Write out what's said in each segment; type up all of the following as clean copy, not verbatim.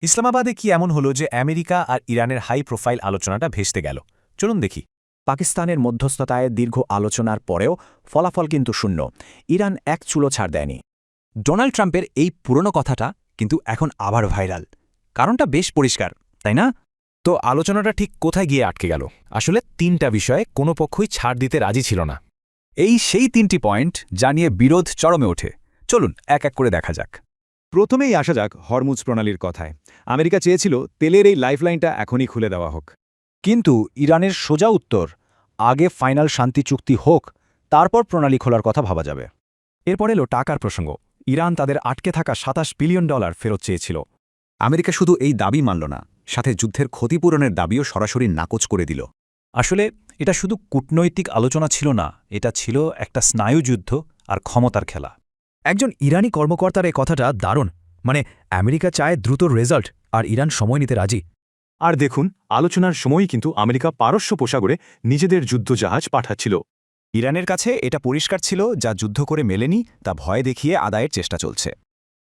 ইসলামাবাদে কি এমন হলো যে আমেরিকা আর ইরানের হাই প্রোফাইল আলোচনাটা ভেস্তে গেল? চলুন দেখি। পাকিস্তানের মধ্যস্থতায় দীর্ঘ আলোচনার পরেও ফলাফল কিন্তু শূন্য। ইরান এক চুলো ছাড় দেয়নি। ডোনাল্ড ট্রাম্পের এই পুরনো কথাটা কিন্তু এখন আবার ভাইরাল। কারণটা বেশ পরিষ্কার, তাই না? তো আলোচনাটা ঠিক কোথায় গিয়ে আটকে গেল? আসলে তিনটা বিষয়ে কোনো পক্ষই ছাড় দিতে রাজি ছিল না। এই সেই তিনটি পয়েন্ট যা নিয়ে বিরোধ চরমে ওঠে। চলুন এক এক করে দেখা যাক। প্রথমেই আসা যাক হরমুজ প্রণালীর কথায়। আমেরিকা চেয়েছিল তেলের এই লাইফলাইনটা এখনই খুলে দেওয়া হোক। কিন্তু ইরানের সোজা উত্তর, আগে ফাইনাল শান্তি চুক্তি হোক, তারপর প্রণালী খোলার কথা ভাবা যাবে। এরপর এলো টাকার প্রসঙ্গ। ইরান তাদের আটকে থাকা $২৭ বিলিয়ন ফেরত চেয়েছিল। আমেরিকা শুধু এই দাবি মানল না, সাথে যুদ্ধের ক্ষতিপূরণের দাবিও সরাসরি নাকচ করে দিল। আসলে এটা শুধু কূটনৈতিক আলোচনা ছিল না, এটা ছিল একটা স্নায়ুযুদ্ধ আর ক্ষমতার খেলা। একজন ইরানি কর্মকর্তার এই কথাটা দারুণ। মানে আমেরিকা চায় দ্রুত রেজাল্ট, আর ইরান সময় নিতে রাজি। আর দেখুন, আলোচনার সময়ই কিন্তু আমেরিকা পারস্য উপসাগরে নিজেদের যুদ্ধজাহাজ পাঠাচ্ছিল। ইরানের কাছে এটা পরিষ্কার ছিল, যা যুদ্ধ করে মেলেনি তা ভয় দেখিয়ে আদায়ের চেষ্টা চলছে।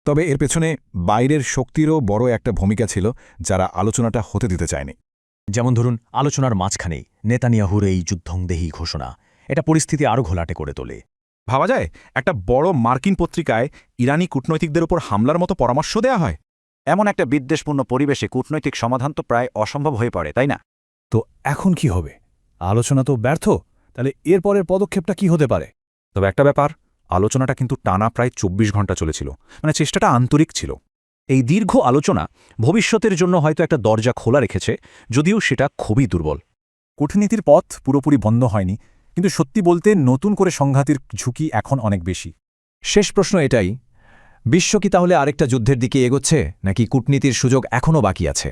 তবে এর পেছনে বাইরের শক্তিরও বড় একটা ভূমিকা ছিল, যারা আলোচনাটা হতে দিতে চায়নি। যেমন ধরুন, আলোচনার মাঝখানেই নেতানিয়াহুর এই যুদ্ধংদেহী ঘোষণা, এটা পরিস্থিতি আরও ঘোলাটে করে তোলে। ভাবা যায়, একটা বড় মার্কিন পত্রিকায় ইরানি কূটনৈতিকদের উপর হামলার মতো পরামর্শ দেয়া হয়। এমন একটা বিদ্বেষপূর্ণ পরিবেশে কূটনৈতিক সমাধান তো প্রায় অসম্ভব হয়ে পড়ে, তাই না? তো এখন কি হবে? আলোচনা তো ব্যর্থ, তাহলে এরপরের পদক্ষেপটা কি হতে পারে? তবে একটা ব্যাপার, আলোচনাটা কিন্তু টানা প্রায় ২৪ ঘণ্টা চলেছিল। মানে চেষ্টাটা আন্তরিক ছিল। এই দীর্ঘ আলোচনা ভবিষ্যতের জন্য হয়তো একটা দরজা খোলা রেখেছে, যদিও সেটা খুবই দুর্বল। কূটনীতির পথ পুরোপুরি বন্ধ হয়নি, কিন্তু সত্যি বলতে নতুন করে সংঘাতের ঝুঁকি এখন অনেক বেশি। শেষ প্রশ্ন এটাই, বিশ্ব কি তাহলে আরেকটা যুদ্ধের দিকে এগোচ্ছে, নাকি কূটনীতির সুযোগ এখনও বাকি আছে?